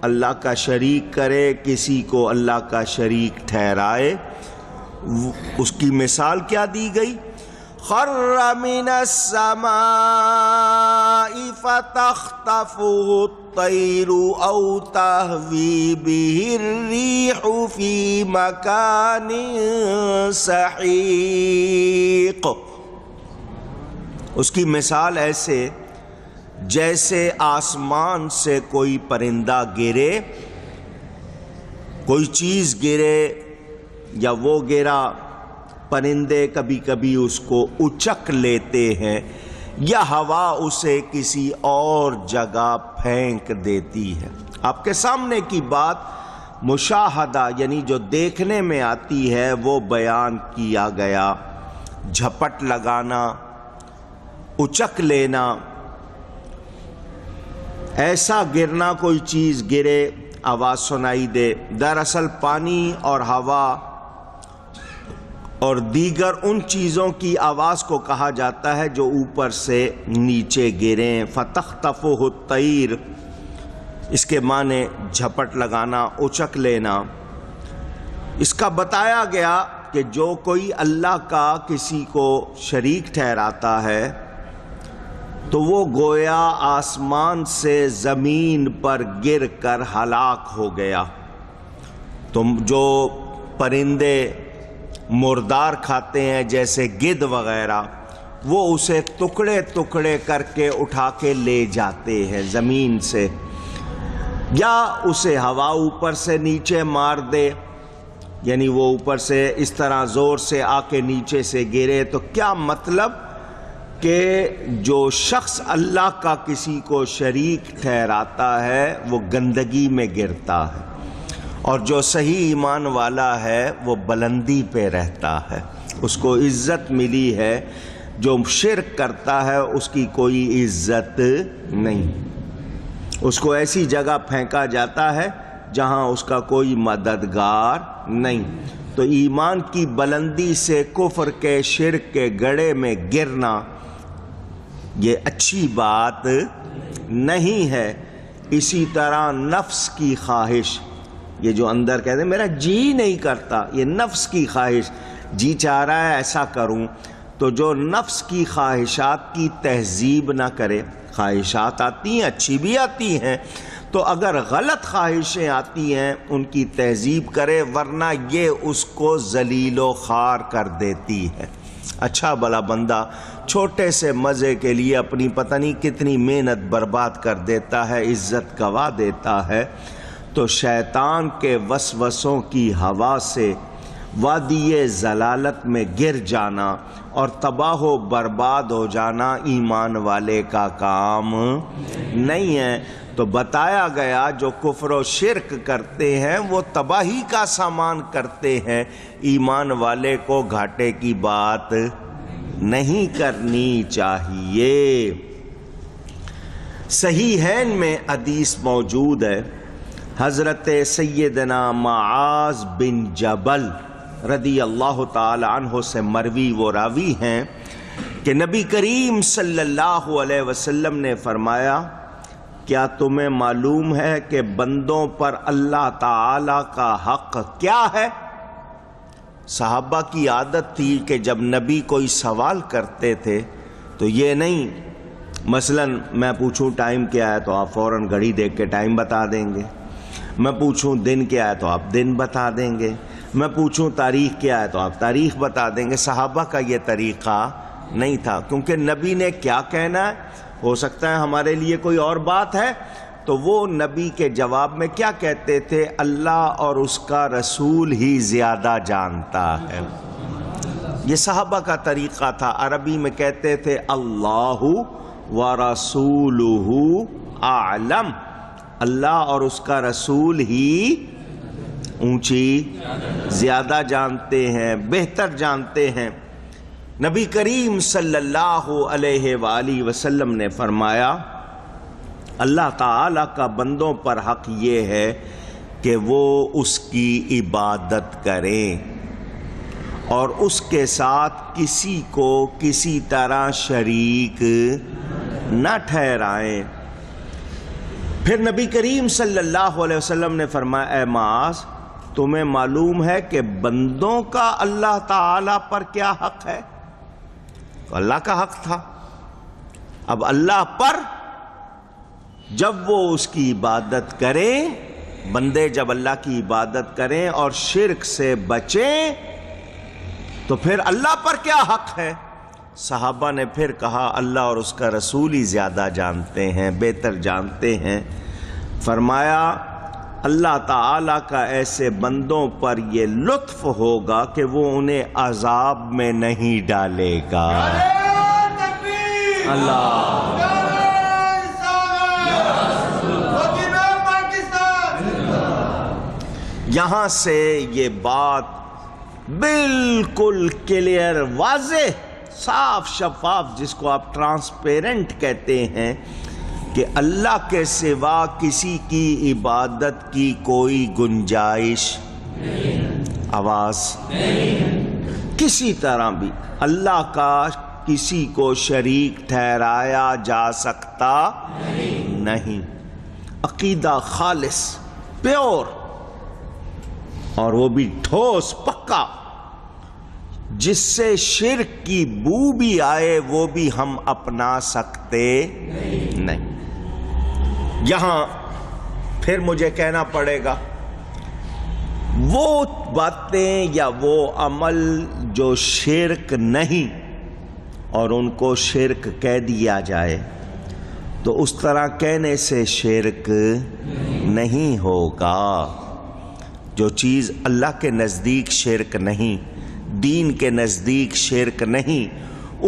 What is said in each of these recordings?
اللہ کا شریک کرے، کسی کو اللہ کا شریک ٹھہرائے، اس کی مثال کیا دی گئی؟ خر من السماء فتخطفه الطير او تهوي به الريح في مكان سحيق۔ اس کی مثال ایسے جیسے آسمان سے کوئی پرندہ گرے، کوئی چیز گرے یا وہ گرا، پرندے کبھی کبھی اس کو اچک لیتے ہیں یا ہوا اسے کسی اور جگہ پھینک دیتی ہے۔ آپ کے سامنے کی بات مشاہدہ یعنی جو دیکھنے میں آتی ہے وہ بیان کیا گیا۔ جھپٹ لگانا، اچک لینا، ایسا گرنا، کوئی چیز گرے آواز سنائی دے، دراصل پانی اور ہوا اور دیگر ان چیزوں کی آواز کو کہا جاتا ہے جو اوپر سے نیچے گریں۔ فتخطفہ الطیر، اس کے معنی جھپٹ لگانا، اچک لینا۔ اس کا بتایا گیا کہ جو کوئی اللہ کا کسی کو شریک ٹھہراتا ہے تو وہ گویا آسمان سے زمین پر گر کر ہلاک ہو گیا۔ تم جو پرندے مردار کھاتے ہیں جیسے گدھ وغیرہ، وہ اسے ٹکڑے ٹکڑے کر کے اٹھا کے لے جاتے ہیں زمین سے، یا اسے ہوا اوپر سے نیچے مار دے، یعنی وہ اوپر سے اس طرح زور سے آ کے نیچے سے گرے۔ تو کیا مطلب کہ جو شخص اللہ کا کسی کو شریک ٹھہراتا ہے وہ گندگی میں گرتا ہے، اور جو صحیح ایمان والا ہے وہ بلندی پہ رہتا ہے، اس کو عزت ملی ہے۔ جو شرک کرتا ہے اس کی کوئی عزت نہیں، اس کو ایسی جگہ پھینکا جاتا ہے جہاں اس کا کوئی مددگار نہیں۔ تو ایمان کی بلندی سے کفر کے، شرک کے گڑھے میں گرنا یہ اچھی بات نہیں ہے۔ اسی طرح نفس کی خواہش، یہ جو اندر کہتے ہیں میرا جی نہیں کرتا، یہ نفس کی خواہش، جی چاہ رہا ہے ایسا کروں، تو جو نفس کی خواہشات کی تہذیب نہ کرے، خواہشات آتی ہیں، اچھی بھی آتی ہیں، تو اگر غلط خواہشیں آتی ہیں ان کی تہذیب کرے، ورنہ یہ اس کو ذلیل و خوار کر دیتی ہے۔ اچھا بھلا بندہ چھوٹے سے مزے کے لیے اپنی پتہ نہیں کتنی محنت برباد کر دیتا ہے، عزت گوا دیتا ہے، تو شیطان کے وسوسوں کی ہوا سے وادی ضلالت میں گر جانا اور تباہ و برباد ہو جانا ایمان والے کا کام نہیں ہے۔ تو بتایا گیا جو کفر و شرک کرتے ہیں وہ تباہی کا سامان کرتے ہیں، ایمان والے کو گھاٹے کی بات نہیں کرنی چاہیے۔ صحیحین میں حدیث موجود ہے، حضرت سیدنا معاذ بن جبل رضی اللہ تعالی عنہ سے مروی وہ راوی ہیں کہ نبی کریم صلی اللہ علیہ وسلم نے فرمایا، کیا تمہیں معلوم ہے کہ بندوں پر اللہ تعالی کا حق کیا ہے؟ صحابہ کی عادت تھی کہ جب نبی کوئی سوال کرتے تھے تو یہ نہیں، مثلا میں پوچھوں ٹائم کیا ہے تو آپ فوراً گھڑی دیکھ کے ٹائم بتا دیں گے، میں پوچھوں دن کیا ہے تو آپ دن بتا دیں گے، میں پوچھوں تاریخ کیا ہے تو آپ تاریخ بتا دیں گے۔ صحابہ کا یہ طریقہ نہیں تھا، کیونکہ نبی نے کیا کہنا ہے، ہو سکتا ہے ہمارے لیے کوئی اور بات ہے، تو وہ نبی کے جواب میں کیا کہتے تھے؟ اللہ اور اس کا رسول ہی زیادہ جانتا ہے۔ یہ صحابہ کا طریقہ تھا۔ عربی میں کہتے تھے اللہ ورسولہ اعلم، اللہ اور اس کا رسول ہی اونچی زیادہ جانتے ہیں، بہتر جانتے ہیں۔ نبی کریم صلی اللہ علیہ وآلہ وسلم نے فرمایا، اللہ تعالیٰ کا بندوں پر حق یہ ہے کہ وہ اس کی عبادت کریں اور اس کے ساتھ کسی کو کسی طرح شریک نہ ٹھہرائیں۔ پھر نبی کریم صلی اللہ علیہ وسلم نے فرمایا اے معاذ تمہیں معلوم ہے کہ بندوں کا اللہ تعالی پر کیا حق ہے؟ تو اللہ کا حق تھا. اب اللہ پر جب وہ اس کی عبادت کریں، بندے جب اللہ کی عبادت کریں اور شرک سے بچیں تو پھر اللہ پر کیا حق ہے؟ صحابہ نے پھر کہا اللہ اور اس کا رسول ہی زیادہ جانتے ہیں، بہتر جانتے ہیں. فرمایا اللہ تعالیٰ کا ایسے بندوں پر یہ لطف ہوگا کہ وہ انہیں عذاب میں نہیں ڈالے گا. اللہ یہاں سے یہ بات بالکل کلیئر، واضح، صاف شفاف، جس کو آپ ٹرانسپیرنٹ کہتے ہیں کہ اللہ کے سوا کسی کی عبادت کی کوئی گنجائش، آواز کسی طرح بھی اللہ کا کسی کو شریک ٹھہرایا جا سکتا نہیں. عقیدہ خالص، پیور، اور وہ بھی ٹھوس پکا، جس سے شرک کی بو بھی آئے وہ بھی ہم اپنا سکتے نہیں. یہاں پھر مجھے کہنا پڑے گا وہ باتیں یا وہ عمل جو شرک نہیں اور ان کو شرک کہہ دیا جائے تو اس طرح کہنے سے شرک نہیں ہوگا. جو چیز اللہ کے نزدیک شرک نہیں، دین کے نزدیک شرک نہیں،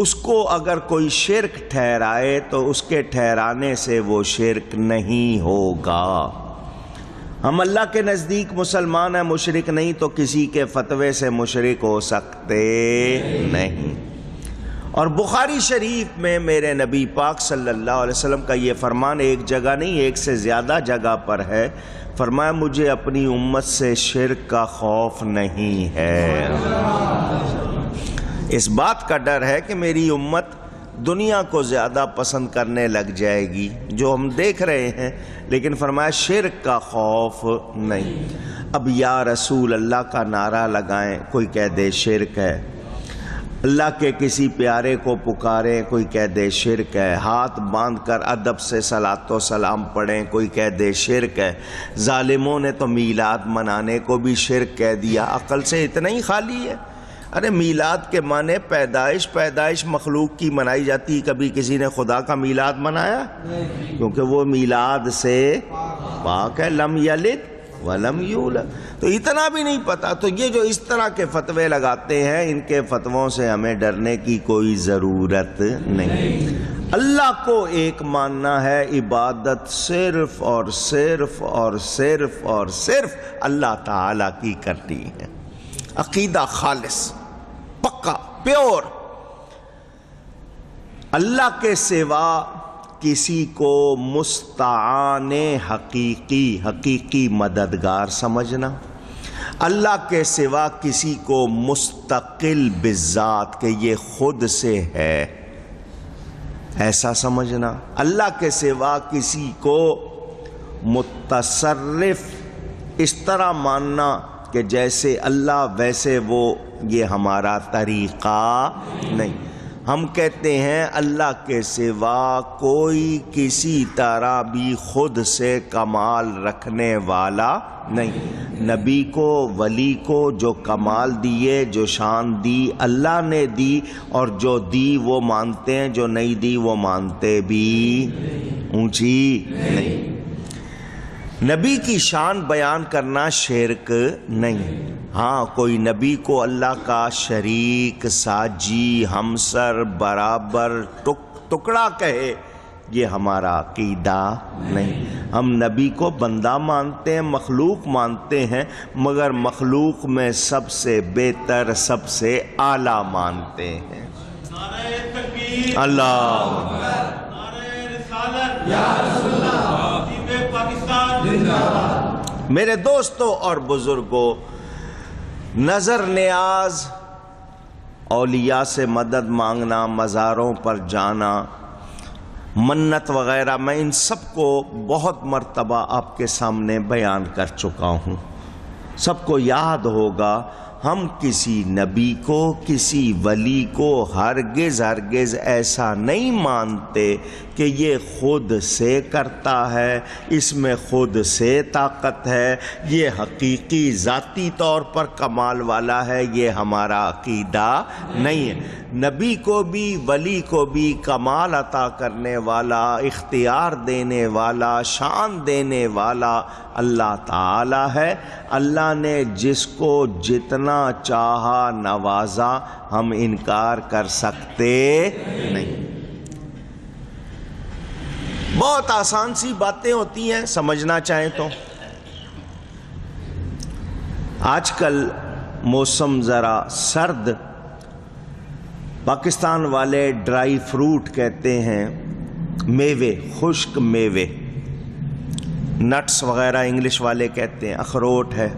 اس کو اگر کوئی شرک ٹھہرائے تو اس کے ٹھہرانے سے وہ شرک نہیں ہوگا. ہم اللہ کے نزدیک مسلمان ہیں، مشرک نہیں، تو کسی کے فتوے سے مشرک ہو سکتے نہیں. اور بخاری شریف میں میرے نبی پاک صلی اللہ علیہ وسلم کا یہ فرمان ایک جگہ نہیں، ایک سے زیادہ جگہ پر ہے. فرمایا مجھے اپنی امت سے شرک کا خوف نہیں ہے. اس بات کا ڈر ہے کہ میری امت دنیا کو زیادہ پسند کرنے لگ جائے گی، جو ہم دیکھ رہے ہیں، لیکن فرمایا شرک کا خوف نہیں. اب یا رسول اللہ کا نعرہ لگائیں، کوئی کہہ دے شرک ہے. اللہ کے کسی پیارے کو پکاریں، کوئی کہہ دے شرک ہے. ہاتھ باندھ کر ادب سے صلاۃ و سلام پڑھیں، کوئی کہہ دے شرک ہے. ظالموں نے تو میلاد منانے کو بھی شرک کہہ دیا. عقل سے اتنا ہی خالی ہے. ارے میلاد کے معنی پیدائش مخلوق کی منائی جاتی. کبھی کسی نے خدا کا میلاد منایا؟ کیونکہ وہ میلاد سے پاک ہے. لم یلد ولم یولد. تو اتنا بھی نہیں پتا. تو یہ جو اس طرح کے فتوے لگاتے ہیں، ان کے فتووں سے ہمیں ڈرنے کی کوئی ضرورت نہیں. اللہ کو ایک ماننا ہے، عبادت صرف اور صرف اور صرف اور صرف اللہ تعالی کی کرنی ہے. عقیدہ خالص، پکا، پیور. اللہ کے سوا کسی کو مستعان حقیقی مددگار سمجھنا، اللہ کے سوا کسی کو مستقل بالذات کہ یہ خود سے ہے ایسا سمجھنا، اللہ کے سوا کسی کو متصرف اس طرح ماننا کہ جیسے اللہ ویسے وہ، یہ ہمارا طریقہ نہیں. ہم کہتے ہیں اللہ کے سوا کوئی کسی طرح بھی خود سے کمال رکھنے والا نہیں. نبی کو، ولی کو جو کمال دیے، جو شان دی، اللہ نے دی، اور جو دی وہ مانتے ہیں، جو نہیں دی وہ مانتے بھی اونچی نہیں. نبی کی شان بیان کرنا شرک نہیں. ہاں کوئی نبی کو اللہ کا شریک، ساجی، ہمسر، برابر، ٹکڑا کہے، یہ ہمارا عقیدہ نہیں. ہم نبی کو بندہ مانتے ہیں، مخلوق مانتے ہیں، مگر مخلوق میں سب سے بہتر، سب سے اعلیٰ مانتے ہیں. اللہ میرے دوستوں اور بزرگوں، نظر نیاز، اولیاء سے مدد مانگنا، مزاروں پر جانا، منت وغیرہ، میں ان سب کو بہت مرتبہ آپ کے سامنے بیان کر چکا ہوں، سب کو یاد ہوگا۔ ہم کسی نبی کو، کسی ولی کو ہرگز ایسا نہیں مانتے کہ یہ خود سے کرتا ہے، اس میں خود سے طاقت ہے، یہ حقیقی ذاتی طور پر کمال والا ہے، یہ ہمارا عقیدہ نہیں ہے۔ نبی کو بھی ولی کو بھی کمال عطا کرنے والا، اختیار دینے والا، شان دینے والا اللہ تعالی ہے۔ اللہ نے جس کو جتنا چاہا نوازا، ہم انکار کر سکتے نہیں۔ بہت آسان سی باتیں ہوتی ہیں سمجھنا چاہیں تو۔ آج کل موسم ذرا سرد، پاکستان والے ڈرائی فروٹ کہتے ہیں، میوے، خشک میوے، نٹس وغیرہ انگلش والے کہتے ہیں، اخروٹ ہے،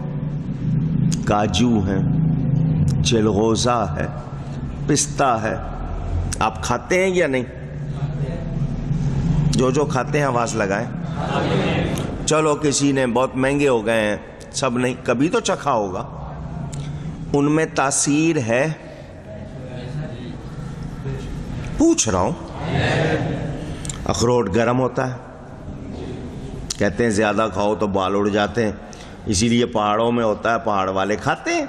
کاجو ہے، چلغوزہ ہے، پستہ ہے۔ آپ کھاتے ہیں یا نہیں؟ جو کھاتے ہیں آواز لگائیں۔ چلو کسی نے بہت مہنگے ہو گئے ہیں، سب نہیں، کبھی تو چکھا ہوگا۔ ان میں تاثیر ہے؟ پوچھ رہا ہوں۔ اخروٹ گرم ہوتا ہے، کہتے ہیں زیادہ کھاؤ تو بال اڑ جاتے ہیں، اسی لیے پہاڑوں میں ہوتا ہے، پہاڑ والے کھاتے ہیں۔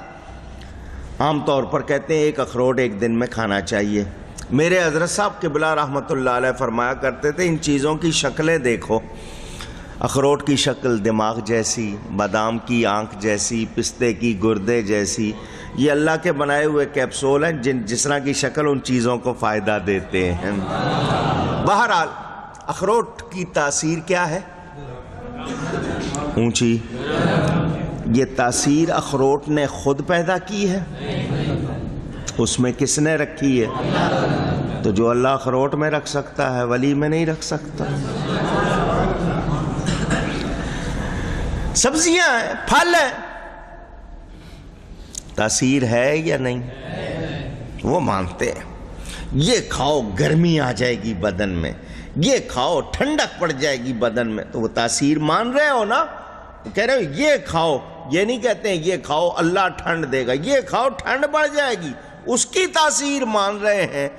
عام طور پر کہتے ہیں ایک اخروٹ ایک دن میں کھانا چاہیے۔ میرے حضرت صاحب قبلہ رحمۃ اللہ علیہ فرمایا کرتے تھے، ان چیزوں کی شکلیں دیکھو، اخروٹ کی شکل دماغ جیسی، بادام کی آنکھ جیسی، پستے کی گردے جیسی، یہ اللہ کے بنائے ہوئے کیپسول ہیں، جس طرح کی شکل ان چیزوں کو فائدہ دیتے ہیں۔ بہرحال اخروٹ کی تاثیر کیا ہے؟ اونچی۔ یہ تاثیر اخروٹ نے خود پیدا کی ہے؟ اس میں کس نے رکھی ہے؟ تو جو اللہ اخروٹ میں رکھ سکتا ہے ولی میں نہیں رکھ سکتا۔ سبزیاں ہیں، پھل ہیں، تاثیر ہے یا نہیں؟ وہ مانتے ہیں یہ کھاؤ گرمی آ جائے گی بدن میں، یہ کھاؤ ٹھنڈک پڑ جائے گی بدن میں، تو وہ تاثیر مان رہے ہو نا؟ کہہ رہے ہو یہ کھاؤ، یہ نہیں کہتے ہیں یہ کھاؤ اللہ ٹھنڈ دے گا، یہ کھاؤ ٹھنڈ بڑھ جائے گی، اس کی تاثیر مان رہے ہیں۔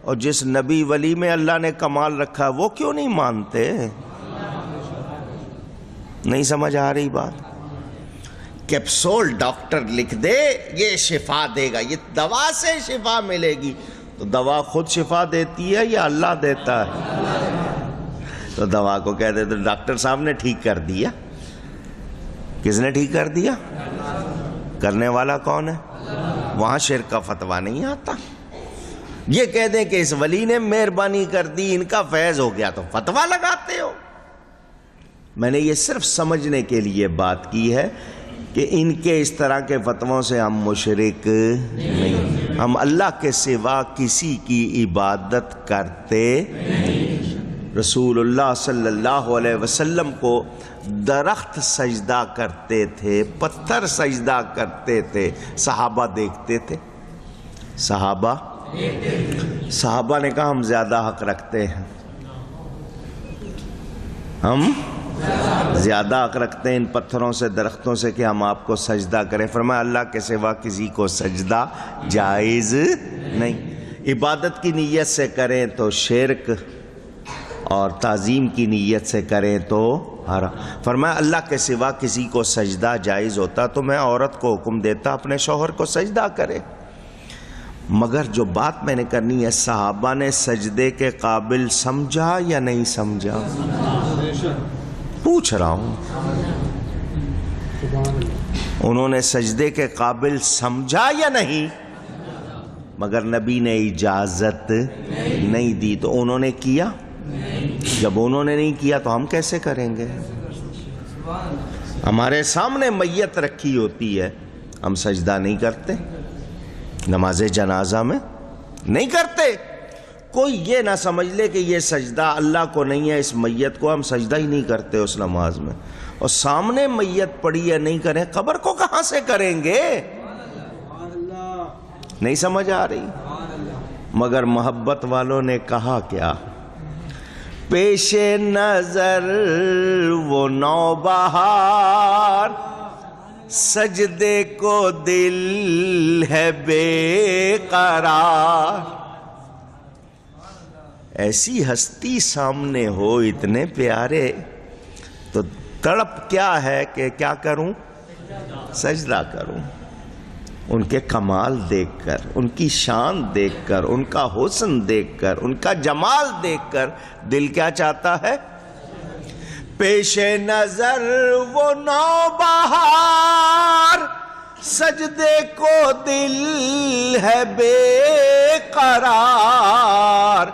اور جس نبی ولی میں اللہ نے کمال رکھا ہے وہ کیوں نہیں مانتے؟ نہیں سمجھ آ رہی بات؟ کیپسول ڈاکٹر لکھ دے یہ شفا دے گا، یہ دوا سے شفا ملے گی، تو دوا خود شفا دیتی ہے یا اللہ دیتا ہے؟ تو دوا کو کہہ دے تو ڈاکٹر صاحب نے ٹھیک کر دیا۔ کس نے ٹھیک کر دیا؟ کرنے والا کون ہے؟ وہاں شرک کا فتویٰ نہیں آتا۔ یہ کہہ دیں کہ اس ولی نے مہربانی کر دی، ان کا فیض ہو گیا، تو فتویٰ لگاتے ہو۔ میں نے یہ صرف سمجھنے کے لیے بات کی ہے کہ ان کے اس طرح کے فتووں سے ہم مشرک نہیں، ہم اللہ کے سوا کسی کی عبادت کرتے نہیں۔ رسول اللہ صلی اللہ علیہ وسلم کو درخت سجدہ کرتے تھے، پتھر سجدہ کرتے تھے، صحابہ دیکھتے تھے۔ صحابہ نے کہا ہم زیادہ حق رکھتے ہیں، ہم زیادہ حق رکھتے ہیں ان پتھروں سے، درختوں سے، کہ ہم آپ کو سجدہ کریں۔ فرمایا اللہ کے سوا کسی کو سجدہ جائز نہیں۔ عبادت کی نیت سے کریں تو شرک، اور تعظیم کی نیت سے کریں تو حرام۔ فرمایا اللہ کے سوا کسی کو سجدہ جائز ہوتا تو میں عورت کو حکم دیتا اپنے شوہر کو سجدہ کرے۔ مگر جو بات میں نے کرنی ہے، صحابہ نے سجدے کے قابل سمجھا یا نہیں سمجھا؟ پوچھ رہا ہوں، انہوں نے سجدے کے قابل سمجھا یا نہیں؟ مگر نبی نے اجازت نہیں دی، تو انہوں نے کیا؟ جب انہوں نے نہیں کیا تو ہم کیسے کریں گے؟ ہمارے سامنے میت رکھی ہوتی ہے، ہم سجدہ نہیں کرتے؟ نماز جنازہ میں نہیں کرتے؟ کوئی یہ نہ سمجھ لے کہ یہ سجدہ اللہ کو نہیں ہے، اس میت کو ہم سجدہ ہی نہیں کرتے اس نماز میں، اور سامنے میت پڑی ہے نہیں کریں، قبر کو کہاں سے کریں گے؟ نہیں سمجھ آ رہی؟ مگر محبت والوں نے کہا کیا؟ پیش نظر وہ نوبہار، سجدے کو دل ہے بے قرار۔ ایسی ہستی سامنے ہو اتنے پیارے، تو تڑپ کیا ہے کہ کیا کروں؟ سجدہ کروں۔ ان کے کمال دیکھ کر، ان کی شان دیکھ کر، ان کا حسن دیکھ کر، ان کا جمال دیکھ کر دل کیا چاہتا ہے؟ پیش نظر وہ نوبہار، سجدے کو دل ہے بے قرار۔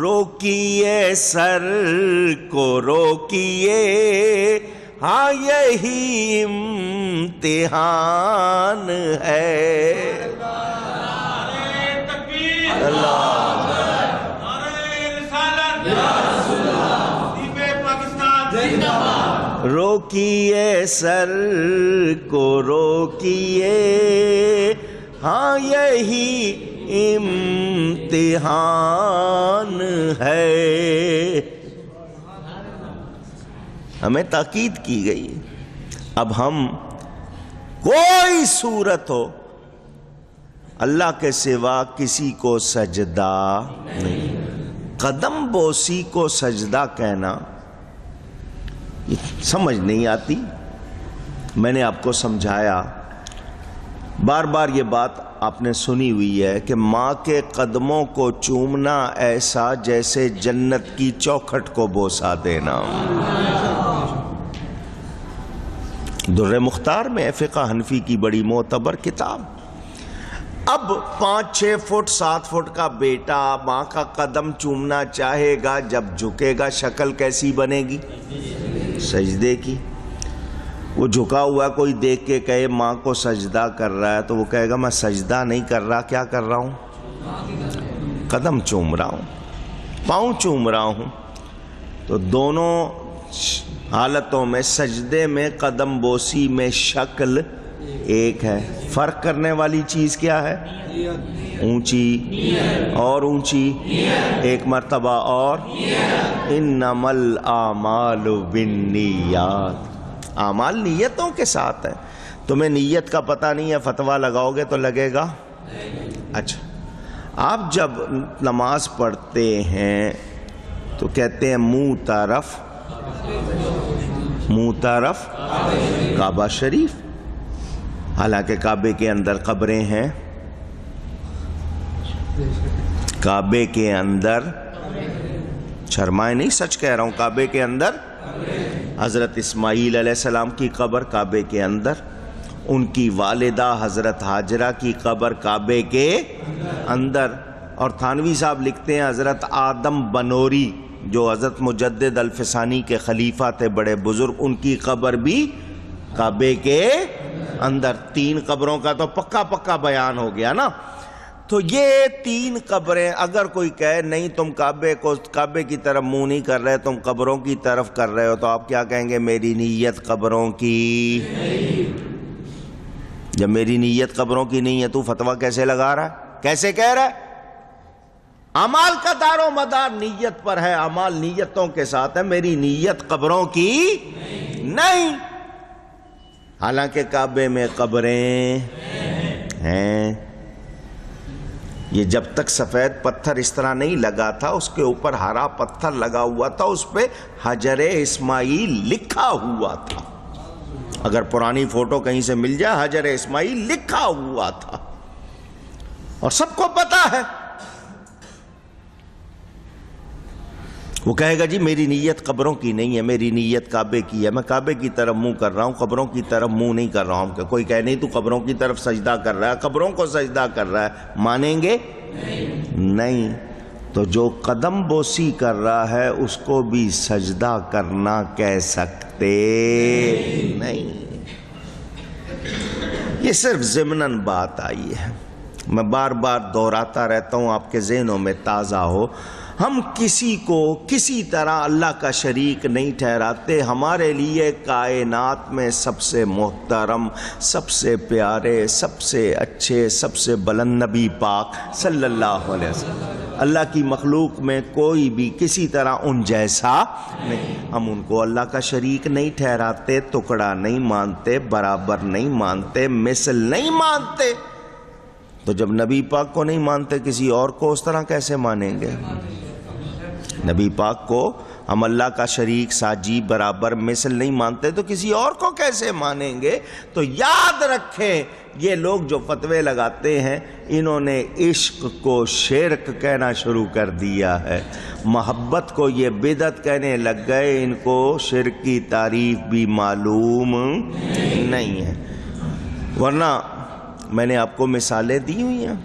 روکیے سر کو روکیے، ہاں یہی امتحان ہے۔ روکیے سر کو روکیے، ہاں یہی امتحان ہے۔ ہمیں تاکید کی گئی، اب ہم کوئی صورت ہو اللہ کے سوا کسی کو سجدہ نہیں۔ قدم بوسی کو سجدہ کہنا سمجھ نہیں آتی۔ میں نے آپ کو سمجھایا، بار بار یہ بات آپ نے سنی ہوئی ہے کہ ماں کے قدموں کو چومنا ایسا جیسے جنت کی چوکھٹ کو بوسا دینا۔ در مختار میں فقہ حنفی کی بڑی معتبر کتاب۔ اب 5-6 فٹ 7 فٹ کا بیٹا ماں کا قدم چومنا چاہے گا، جب جھکے گا شکل کیسی بنے گی؟ سجدے کی۔ وہ جھکا ہوا کوئی دیکھ کے کہے ماں کو سجدہ کر رہا ہے، تو وہ کہے گا میں سجدہ نہیں کر رہا، کیا کر رہا ہوں؟ قدم چوم رہا ہوں، پاؤں چوم رہا ہوں۔ تو دونوں حالتوں میں، سجدے میں قدم بوسی میں شکل ایک ہے، فرق کرنے والی چیز کیا ہے؟ اونچی اور اونچی، ایک مرتبہ اور انما الاعمال بالنیات، اعمال نیتوں کے ساتھ ہے۔ تمہیں نیت کا پتہ نہیں ہے، فتویٰ لگاؤ گے تو لگے گا۔ اچھا، آپ جب نماز پڑھتے ہیں تو کہتے ہیں منہ طرف کعبہ شریف، حالانکہ کعبے کے اندر قبریں ہیں، کعبے کے اندر، شرمائے نہیں، سچ کہہ رہا ہوں، کعبے کے اندر حضرت اسماعیل علیہ السلام کی قبر کعبے کے اندر، ان کی والدہ حضرت ہاجرہ کی قبر کعبے کے اندر، اور تھانوی صاحب لکھتے ہیں حضرت آدم بنوری جو حضرت مجدد الفسانی کے خلیفہ تھے، بڑے بزرگ، ان کی قبر بھی کعبے کے اندر۔ 3 قبروں کا تو پکا بیان ہو گیا نا۔ تو یہ 3 قبریں، اگر کوئی کہے نہیں تم کعبے کی طرف منہ نہیں کر رہے، تم قبروں کی طرف کر رہے ہو، تو آپ کیا کہیں گے؟ میری نیت قبروں کی جب میری نیت قبروں کی نہیں ہے تو فتویٰ کیسے لگا رہا ہے؟ کیسے کہہ رہا ہے؟ اعمال کا دار و مدار نیت پر ہے، اعمال نیتوں کے ساتھ ہے، میری نیت قبروں کی نہیں۔ حالانکہ کعبے میں قبریں ہیں۔ یہ جب تک سفید پتھر اس طرح نہیں لگا تھا، اس کے اوپر ہرا پتھر لگا ہوا تھا، اس پہ حجر اسماعیل لکھا ہوا تھا۔ اگر پرانی فوٹو کہیں سے مل جائے، حجر اسماعیل لکھا ہوا تھا، اور سب کو پتا ہے۔ وہ کہے گا جی میری نیت قبروں کی نہیں ہے، میری نیت کعبے کی ہے، میں کعبے کی طرف منہ کر رہا ہوں، قبروں کی طرف منہ نہیں کر رہا ہوں۔ کوئی کہے نہیں تو قبروں کی طرف سجدہ کر رہا ہے، قبروں کو سجدہ کر رہا ہے، مانیں گے؟ نہیں۔ تو جو قدم بوسی کر رہا ہے اس کو بھی سجدہ کرنا کہہ سکتے نہیں۔ یہ صرف ضمناً بات آئی ہے، میں بار بار دہراتا رہتا ہوں آپ کے ذہنوں میں تازہ ہو۔ ہم کسی کو کسی طرح اللہ کا شریک نہیں ٹھہراتے۔ ہمارے لیے کائنات میں سب سے محترم، سب سے پیارے، سب سے اچھے، سب سے بلند نبی پاک صلی اللہ علیہ وسلم اللہ کی مخلوق میں کوئی بھی کسی طرح ان جیسا نہیں. ہم ان کو اللہ کا شریک نہیں ٹھہراتے، ٹکڑا نہیں مانتے، برابر نہیں مانتے، مثل نہیں مانتے. تو جب نبی پاک کو نہیں مانتے کسی اور کو اس طرح کیسے مانیں گے؟ نبی پاک کو ہم اللہ کا شریک، ساجی، برابر، مثل نہیں مانتے تو کسی اور کو کیسے مانیں گے؟ تو یاد رکھیں یہ لوگ جو فتوے لگاتے ہیں انہوں نے عشق کو شرک کہنا شروع کر دیا ہے، محبت کو یہ بدعت کہنے لگ گئے، ان کو شرک کی تعریف بھی معلوم نہیں ہے. ورنہ میں نے آپ کو مثالیں دی ہوئی ہیں،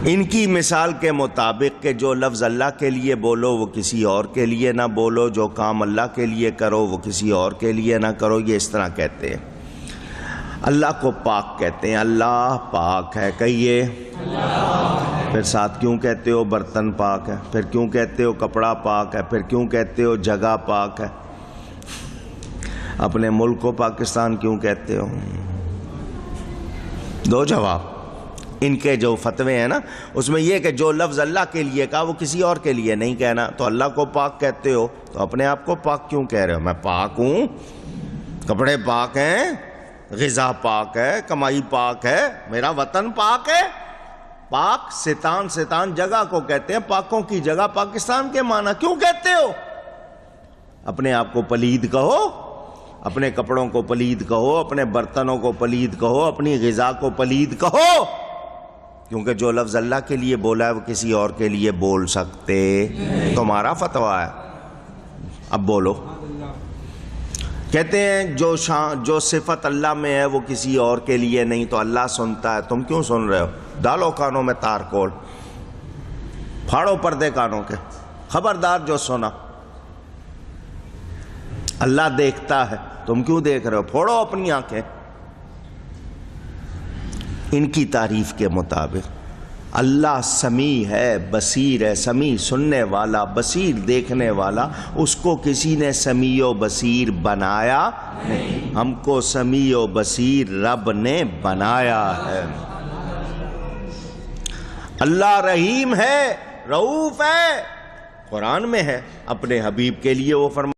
ان کی مثال کے مطابق کہ جو لفظ اللہ کے لیے بولو وہ کسی اور کے لیے نہ بولو، جو کام اللہ کے لیے کرو وہ کسی اور کے لیے نہ کرو. یہ اس طرح کہتے ہیں. اللہ کو پاک کہتے ہیں، اللہ پاک ہے، کہیے. پھر ساتھ کیوں کہتے ہو برتن پاک ہے، پھر کیوں کہتے ہو کپڑا پاک ہے، پھر کیوں کہتے ہو جگہ پاک ہے؟ اپنے ملک کو پاکستان کیوں کہتے ہو؟ دو جواب. ان کے جو فتوے ہیں نا اس میں یہ کہ جو لفظ اللہ کے لیے کہا وہ کسی اور کے لیے نہیں کہنا. تو اللہ کو پاک کہتے ہو تو اپنے آپ کو پاک کیوں کہہ رہے ہو؟ میں پاک ہوں، کپڑے پاک ہیں، غذا پاک ہے، کمائی پاک ہے، میرا وطن پاک ہے. پاک ستان جگہ کو کہتے ہیں، پاکوں کی جگہ پاکستان کے معنی کیوں کہتے ہو؟ اپنے آپ کو پلید کہو، اپنے کپڑوں کو پلید کہو، اپنے برتنوں کو پلید کہو، اپنی غذا کو پلید کہو، کیونکہ جو لفظ اللہ کے لیے بولا ہے وہ کسی اور کے لیے بول سکتے. تمہارا فتویٰ ہے. اب بولو. کہتے ہیں جو صفت اللہ میں ہے وہ کسی اور کے لیے نہیں، تو اللہ سنتا ہے، تم کیوں سن رہے ہو؟ ڈالو کانوں میں تار کول، پھاڑو پردے کانوں کے، خبردار جو سنا. اللہ دیکھتا ہے، تم کیوں دیکھ رہے ہو؟ پھوڑو اپنی آنکھیں. ان کی تعریف کے مطابق اللہ سمیع ہے، بصیر ہے. سمیع سننے والا، بصیر دیکھنے والا. اس کو کسی نے سمیع و بصیر بنایا نہیں، ہم کو سمیع و بصیر رب نے بنایا ہے. اللہ رحیم ہے، رؤوف ہے. قرآن میں ہے، اپنے حبیب کے لیے وہ فرمایا